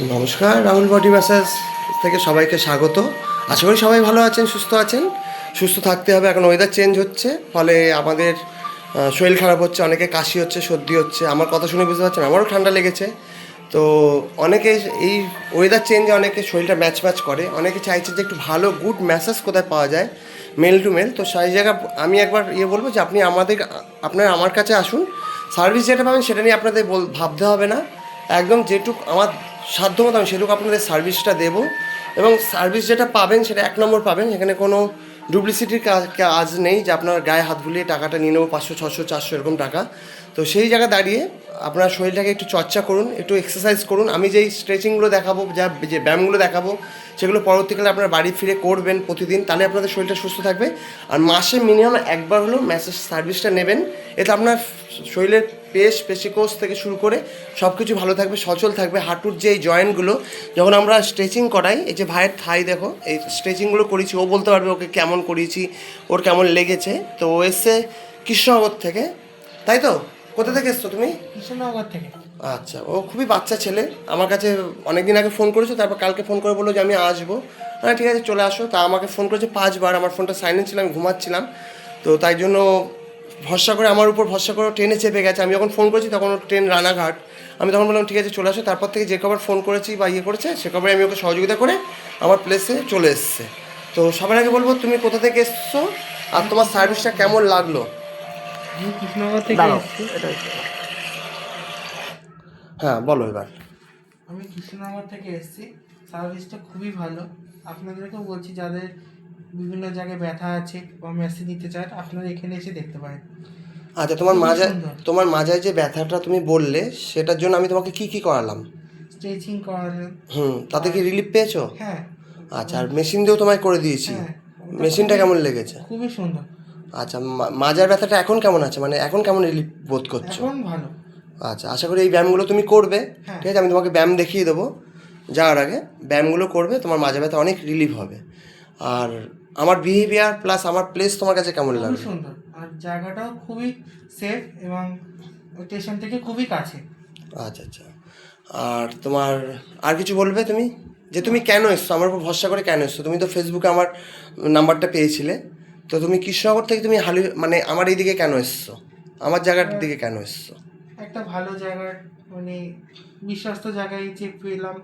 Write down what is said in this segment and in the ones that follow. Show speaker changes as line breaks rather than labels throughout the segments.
নমস্কার, Rahul body massage থেকে সবাইকে স্বাগত। আশা করি সবাই ভালো আছেন, সুস্থ আছেন। সুস্থ থাকতে হবে, এখন ওয়েদার চেঞ্জ হচ্ছে, ফলে আমাদের শরীর খারাপ হচ্ছে, অনেকে কাশি হচ্ছে, সর্দি হচ্ছে। আমার কথা শুনে বুঝতে পারছেন আমারও ঠান্ডা লেগেছে। তো অনেকে এই ওয়েদার চেঞ্জে অনেকে শরীরটা ম্যাচ ম্যাচ করে, অনেকে চাইছে যে একটু ভালো গুড ম্যাসাজ কোথায় পাওয়া যায় মেল টু মেল। তো সেই জায়গা আমি একবার বলবো যে আপনি আপনারা আমার কাছে আসুন। সার্ভিস যেটা পাবেন সেটা নিয়ে আপনাদের ভাবতে হবে না। একদম যেটুক আমার সাধ্যমতো আমি সেটুকু আপনাদের সার্ভিসটা দেবো, এবং সার্ভিস যেটা পাবেন সেটা এক নম্বর পাবেন। এখানে কোনো ডুপ্লিসিটির কাজ নেই যে আপনার গায়ে হাত বুলিয়ে টাকাটা নিয়ে নেবো 500 600 400 এরকম টাকা। তো সেই জায়গা দাঁড়িয়ে আপনার শরীরটাকে একটু চর্চা করুন, একটু এক্সারসাইজ করুন। আমি যেই স্ট্রেচিংগুলো দেখাবো, যে ব্যায়ামগুলো দেখাবো, সেগুলো পরবর্তীকালে আপনার বাড়ি ফিরে করবেন প্রতিদিন, তাহলে আপনাদের শরীরটা সুস্থ থাকবে। আর মাসে মিনিমাম একবার হলেও ম্যাসেজ সার্ভিসটা নেবেন। এতে আপনার শরীরের পেশিকোষ থেকে শুরু করে সব কিছু ভালো থাকবে, সচল থাকবে। হাঁটুর যে এই জয়েন্টগুলো যখন আমরা স্ট্রেচিং করাই, এই যে ভাইয়ের থাই দেখো, এই স্ট্রেচিংগুলো করেছি, ও বলতে পারবে ওকে কেমন করিয়েছি, ওর কেমন লেগেছে। তো ও এসছে কৃষ্ণনগর থেকে, তাই তো? কোথা থেকে এসছো তুমি?
কৃষ্ণনগর থেকে।
আচ্ছা, ও খুবই বাচ্চা ছেলে। আমার কাছে অনেক দিন আগে ফোন করেছো, তারপর কালকে ফোন করে বললো যে আমি আসবো। হ্যাঁ ঠিক আছে, চলে আসো। তা আমাকে ফোন করেছে 5 বার, আমার ফোনটা সাইলেন্ট ছিল, আমি ঘুমাচ্ছিলাম। তো তাই জন্য ভরসা করে, আমার উপর ভরসা করে ট্রেনে চেপে গেছে। আমি যখন ফোন করেছি তখন ওর ট্রেন রানাঘাট। আমি তখন বললাম ঠিক আছে চলে আসো। তারপর থেকে যে কবার ফোন করেছি বা করেছে, সে কবার আমি ওকে সহযোগিতা করে আমার প্লেসে চলে এসছে। তো সবার আগে বলবো তুমি কোথা থেকে এসছো আর তোমার সার্ভিসটা কেমন লাগলো?
আমি কৃষ্ণনগর থেকে
দাঁড়াও,
এসেছি।
এটা হ্যাঁ বলো এবার।
আমি কৃষ্ণনগর থেকে এসেছি। সার্ভিসটা খুবই ভালো। আপনাদেরকেও বলছি, যাদের বিভিন্ন জায়গায় ব্যথা আছে বা মেসেজ নিতে চান, আপনারা এখানে এসে দেখতে পারেন।
আচ্ছা,
খুবই সুন্দর।
তোমার মাজায় যে ব্যথাটা তুমি বললে, সেটার জন্য আমি তোমাকে কি কি করালাম?
স্ট্রেচিং করালেন।
তাতে কি রিলিফ পেয়েছো?
হ্যাঁ।
আচ্ছা, আর মেশিন দিয়েও তোমায় করে দিয়েছি।
হ্যাঁ, ওটা
মেশিনটা কেমন লেগেছে?
খুবই সুন্দর।
আচ্ছা, মাজার ব্যথাটা এখন কেমন আছে, মানে এখন কেমন রিলিফ বোধ করছো?
এখন ভালো।
আচ্ছা, আশা করি এই ব্যায়ামগুলো তুমি করবে।
হ্যাঁ।
ঠিক আছে, আমি তোমাকে ব্যায়াম দেখিয়ে দেবো যাওয়ার আগে। ব্যায়ামগুলো করবে, তোমার মাজা ব্যথা অনেক রিলিফ হবে। আর আমার বিহেভিয়ার প্লাস আমার প্লেস তোমার কাছে কেমন
খুবই
লাগবে?
সুন্দর, আর জায়গাটাও খুবই সেফ এবং স্টেশন থেকে খুবই কাছে।
আচ্ছা আচ্ছা। আর তোমার আর কিছু বলবে তুমি, যে তুমি কেন এসছো আমার উপর ভরসা করে, কেন এসছো? তুমি তো ফেসবুকে আমার নাম্বারটা পেয়েছিলে। তো তুমি কৃষ্ণনগর থেকে তুমি মানে আমার এইদিকে কেন এসছো, আমার জায়গার দিকে কেন এসছো?
একটা ভালো জায়গায়, মানে বিশ্বস্ত জায়গায় যে পেলাম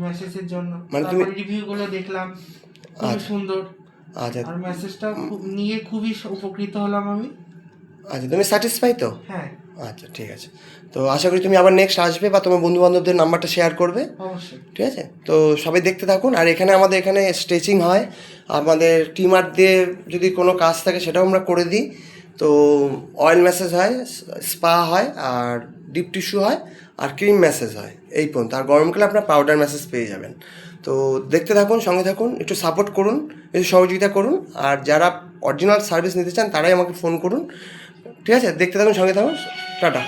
মেসেজের জন্য।
মানে তুমি
তারপরে রিভিউগুলো দেখলাম, খুবই
আচ্ছা
সুন্দর।
আচ্ছা
আর মেসেজটা নিয়ে খুবই উপকৃত হলাম আমি।
আচ্ছা, তুমি স্যাটিসফাই তো?
হ্যাঁ।
আচ্ছা ঠিক আছে। তো আশা করি তুমি আবার নেক্সট আসবে বা তোমার বন্ধু বান্ধবদের নাম্বারটা শেয়ার করবে।
অবশ্যই।
ঠিক আছে, তো সবাই দেখতে থাকুন। আর আমাদের এখানে স্ট্রেচিং হয়, আমাদের টিমার দিয়ে যদি কোনো কাজ থাকে সেটাও আমরা করে দিই। তো অয়েল ম্যাসেজ হয়, স্পা হয়, আর ডিপ টিস্যু হয়, আর ক্রিম ম্যাসেজ হয়, এই পর্যন্ত। আর গরমকালে আপনার পাউডার ম্যাসেজ পেয়ে যাবেন। তো দেখতে থাকুন, সঙ্গে থাকুন, একটু সাপোর্ট করুন, একটু সহযোগিতা করুন। আর যারা অরিজিনাল সার্ভিস নিতে চান তারাই আমাকে ফোন করুন। ঠিক আছে, দেখতে থাকুন, সঙ্গে থাকুন। টাটা।